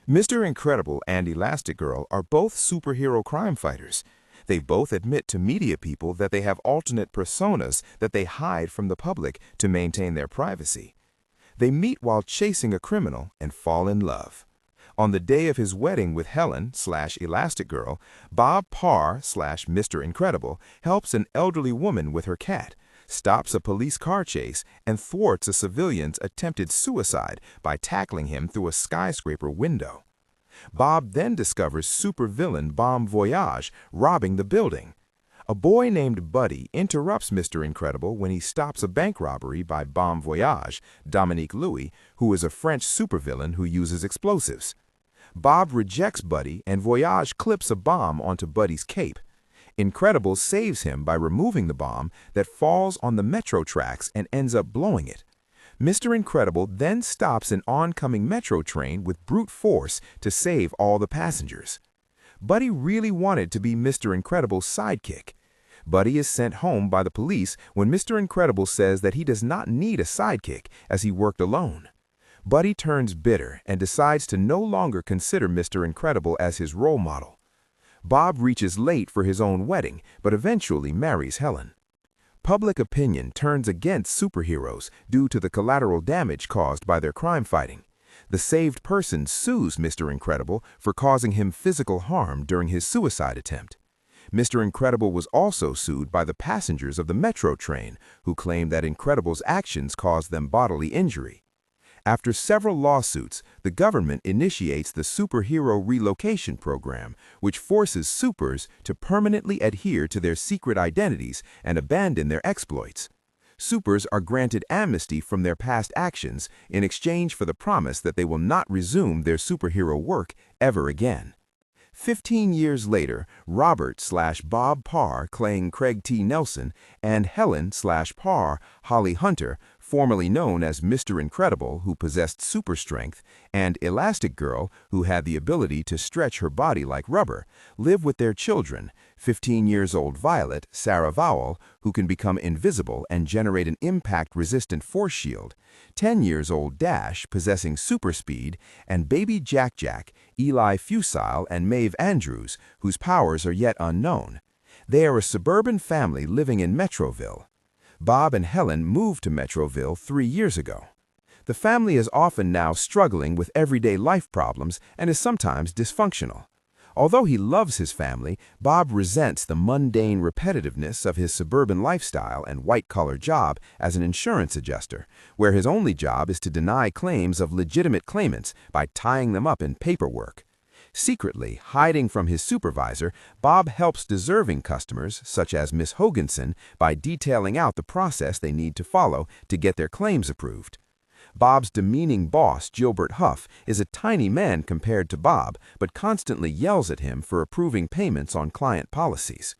Mr. Incredible and Elastigirl are both superhero crime fighters. They both admit to media people that they have alternate personas that they hide from the public to maintain their privacy. They meet while chasing a criminal and fall in love. On the day of his wedding with Helen Elastigirl, Bob Parr Mr. Incredible helps an elderly woman with her cat, stops a police car chase, and thwarts a civilian's attempted suicide by tackling him through a skyscraper window. Bob then discovers supervillain Bon Voyage robbing the building. A boy named Buddy interrupts Mr. Incredible when he stops a bank robbery by Bon Voyage, Dominique Louis, who is a French supervillain who uses explosives. Bob rejects Buddy and Voyage clips a bomb onto Buddy's cape. Incredible saves him by removing the bomb that falls on the metro tracks and ends up blowing it. Mr. Incredible then stops an oncoming metro train with brute force to save all the passengers. Buddy really wanted to be Mr. Incredible's sidekick. Buddy is sent home by the police when Mr. Incredible says that he does not need a sidekick as he worked alone. Buddy turns bitter and decides to no longer consider Mr. Incredible as his role model. Bob reaches late for his own wedding, but eventually marries Helen. Public opinion turns against superheroes due to the collateral damage caused by their crime fighting. The saved person sues Mr. Incredible for causing him physical harm during his suicide attempt. Mr. Incredible was also sued by the passengers of the metro train, who claimed that Incredible's actions caused them bodily injury. After several lawsuits, the government initiates the Superhero Relocation Program, which forces supers to permanently adhere to their secret identities and abandon their exploits. Supers are granted amnesty from their past actions in exchange for the promise that they will not resume their superhero work ever again. 15 years later, Robert/Bob Parr, playing Craig T. Nelson, and Helen/Parr, Holly Hunter, formerly known as Mr. Incredible, who possessed super strength, and Elastigirl, who had the ability to stretch her body like rubber, live with their children, 15-years-old Violet, Sarah Vowell, who can become invisible and generate an impact-resistant force shield, 10-years-old Dash, possessing super speed, and baby Jack, Eli Fusile, and Maeve Andrews, whose powers are yet unknown. They are a suburban family living in Metroville. Bob and Helen moved to Metroville 3 years ago. The family is often now struggling with everyday life problems and is sometimes dysfunctional. Although he loves his family, Bob resents the mundane repetitiveness of his suburban lifestyle and white-collar job as an insurance adjuster, where his only job is to deny claims of legitimate claimants by tying them up in paperwork. Secretly, hiding from his supervisor, Bob helps deserving customers, such as Miss Hoganson, by detailing out the process they need to follow to get their claims approved. Bob's demeaning boss, Gilbert Huff, is a tiny man compared to Bob, but constantly yells at him for approving payments on client policies.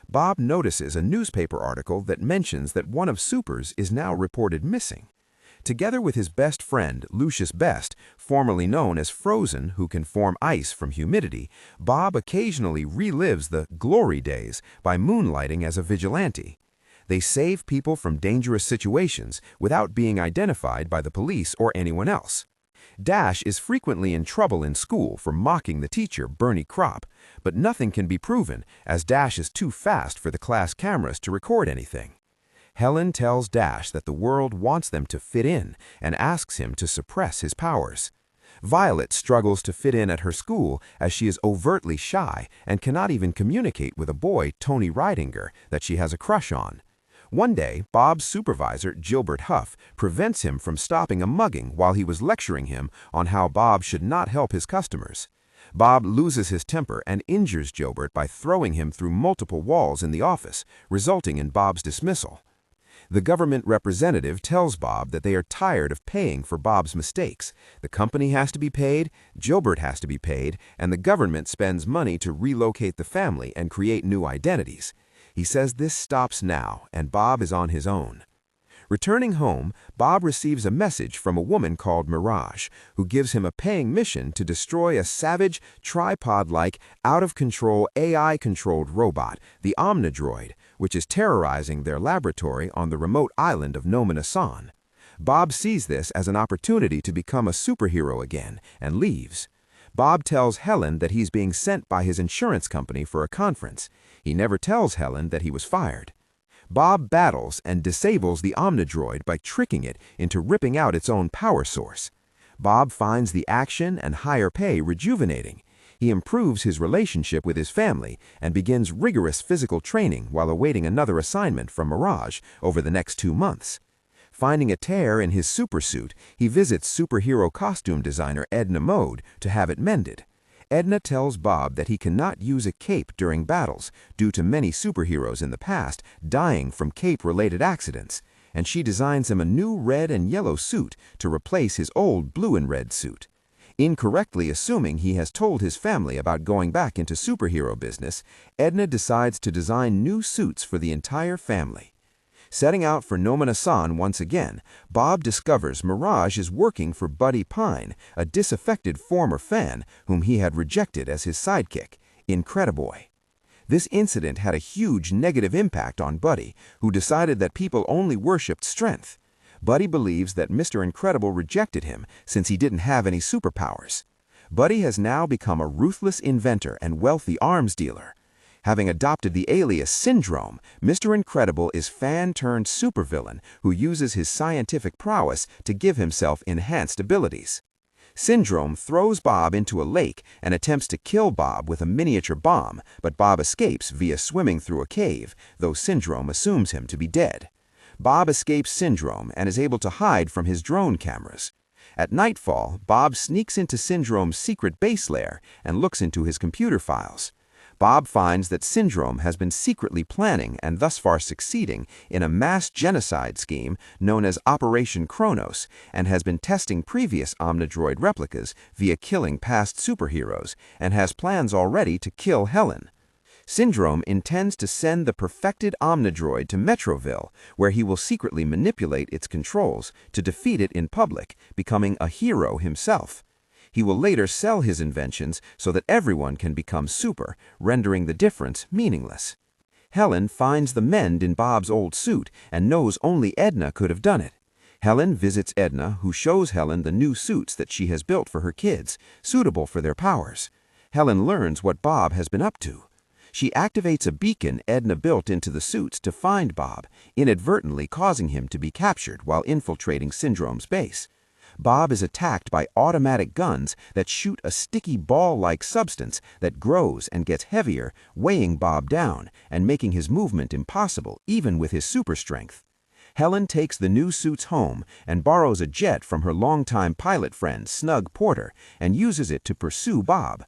Bob notices a newspaper article that mentions that one of Super's is now reported missing. Together with his best friend, Lucius Best, formerly known as Frozen, who can form ice from humidity, Bob occasionally relives the glory days by moonlighting as a vigilante. They save people from dangerous situations without being identified by the police or anyone else. Dash is frequently in trouble in school for mocking the teacher, Bernie Kropp, but nothing can be proven as Dash is too fast for the class cameras to record anything. Helen tells Dash that the world wants them to fit in and asks him to suppress his powers. Violet struggles to fit in at her school as she is overtly shy and cannot even communicate with a boy, Tony Ridinger, that she has a crush on. One day, Bob's supervisor, Gilbert Huff, prevents him from stopping a mugging while he was lecturing him on how Bob should not help his customers. Bob loses his temper and injures Gilbert by throwing him through multiple walls in the office, resulting in Bob's dismissal. The government representative tells Bob that they are tired of paying for Bob's mistakes. The company has to be paid, Gilbert has to be paid, and the government spends money to relocate the family and create new identities. He says this stops now, and Bob is on his own. Returning home, Bob receives a message from a woman called Mirage, who gives him a paying mission to destroy a savage, tripod-like, out-of-control AI-controlled robot, the Omnidroid, which is terrorizing their laboratory on the remote island of Nominasan. Bob sees this as an opportunity to become a superhero again and leaves. Bob tells Helen that he's being sent by his insurance company for a conference. He never tells Helen that he was fired. Bob battles and disables the Omnidroid by tricking it into ripping out its own power source. Bob finds the action and higher pay rejuvenating. He improves his relationship with his family and begins rigorous physical training while awaiting another assignment from Mirage over the next 2 months. Finding a tear in his supersuit, he visits superhero costume designer Edna Mode to have it mended. Edna tells Bob that he cannot use a cape during battles due to many superheroes in the past dying from cape-related accidents, and she designs him a new red and yellow suit to replace his old blue and red suit. Incorrectly assuming he has told his family about going back into superhero business, Edna decides to design new suits for the entire family. Setting out for Nomina-san once again, Bob discovers Mirage is working for Buddy Pine, a disaffected former fan whom he had rejected as his sidekick, Incrediboy. This incident had a huge negative impact on Buddy, who decided that people only worshipped strength. Buddy believes that Mr. Incredible rejected him since he didn't have any superpowers. Buddy has now become a ruthless inventor and wealthy arms dealer. Having adopted the alias Syndrome, Mr. Incredible is fan-turned-supervillain who uses his scientific prowess to give himself enhanced abilities. Syndrome throws Bob into a lake and attempts to kill Bob with a miniature bomb, but Bob escapes via swimming through a cave, though Syndrome assumes him to be dead. Bob escapes Syndrome and is able to hide from his drone cameras. At nightfall, Bob sneaks into Syndrome's secret base lair and looks into his computer files. Bob finds that Syndrome has been secretly planning and thus far succeeding in a mass genocide scheme known as Operation Kronos and has been testing previous Omnidroid replicas via killing past superheroes and has plans already to kill Helen. Syndrome intends to send the perfected Omnidroid to Metroville, where he will secretly manipulate its controls to defeat it in public, becoming a hero himself. He will later sell his inventions so that everyone can become super, rendering the difference meaningless. Helen finds the mend in Bob's old suit and knows only Edna could have done it. Helen visits Edna, who shows Helen the new suits that she has built for her kids, suitable for their powers. Helen learns what Bob has been up to. She activates a beacon Edna built into the suits to find Bob, inadvertently causing him to be captured while infiltrating Syndrome's base. Bob is attacked by automatic guns that shoot a sticky ball-like substance that grows and gets heavier, weighing Bob down and making his movement impossible even with his super strength. Helen takes the new suits home and borrows a jet from her longtime pilot friend Snug Porter and uses it to pursue Bob.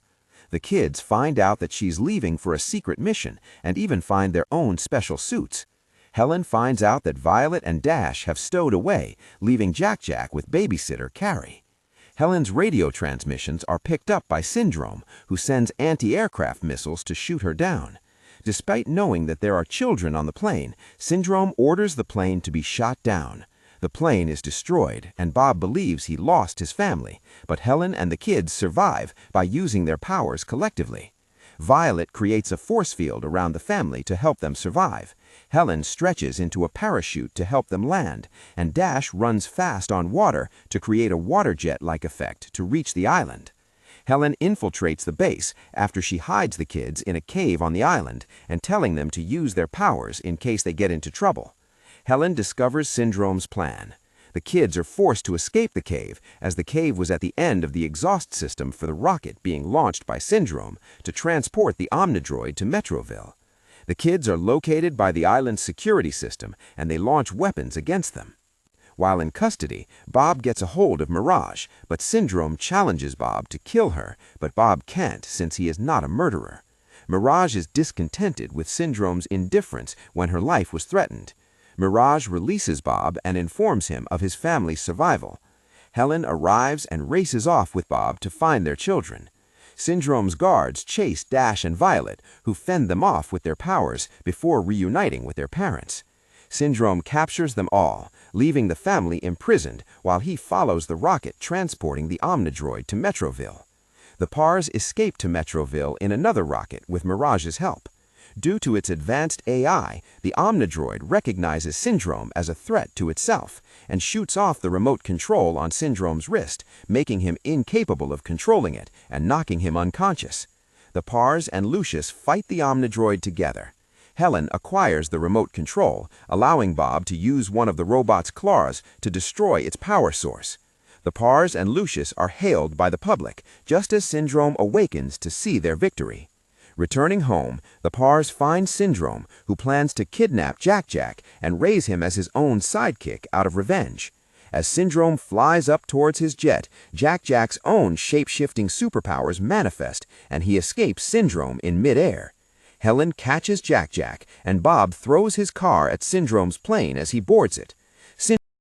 The kids find out that she's leaving for a secret mission and even find their own special suits. Helen finds out that Violet and Dash have stowed away, leaving Jack-Jack with babysitter Carrie. Helen's radio transmissions are picked up by Syndrome, who sends anti-aircraft missiles to shoot her down. Despite knowing that there are children on the plane, Syndrome orders the plane to be shot down. The plane is destroyed, and Bob believes he lost his family, but Helen and the kids survive by using their powers collectively. Violet creates a force field around the family to help them survive. Helen stretches into a parachute to help them land, and Dash runs fast on water to create a water jet-like effect to reach the island. Helen infiltrates the base after she hides the kids in a cave on the island and telling them to use their powers in case they get into trouble. Helen discovers Syndrome's plan. The kids are forced to escape the cave, as the cave was at the end of the exhaust system for the rocket being launched by Syndrome to transport the Omnidroid to Metroville. The kids are located by the island's security system, and they launch weapons against them. While in custody, Bob gets a hold of Mirage, but Syndrome challenges Bob to kill her, but Bob can't since he is not a murderer. Mirage is discontented with Syndrome's indifference when her life was threatened. Mirage releases Bob and informs him of his family's survival. Helen arrives and races off with Bob to find their children. Syndrome's guards chase Dash and Violet, who fend them off with their powers before reuniting with their parents. Syndrome captures them all, leaving the family imprisoned while he follows the rocket transporting the Omnidroid to Metroville. The Parrs escape to Metroville in another rocket with Mirage's help. Due to its advanced AI, the Omnidroid recognizes Syndrome as a threat to itself and shoots off the remote control on Syndrome's wrist, making him incapable of controlling it and knocking him unconscious. The Parrs and Lucius fight the Omnidroid together. Helen acquires the remote control, allowing Bob to use one of the robot's claws to destroy its power source. The Parrs and Lucius are hailed by the public, just as Syndrome awakens to see their victory. Returning home, the Parrs find Syndrome, who plans to kidnap Jack-Jack and raise him as his own sidekick out of revenge. As Syndrome flies up towards his jet, Jack-Jack's own shape-shifting superpowers manifest, and he escapes Syndrome in midair. Helen catches Jack-Jack, and Bob throws his car at Syndrome's plane as he boards it.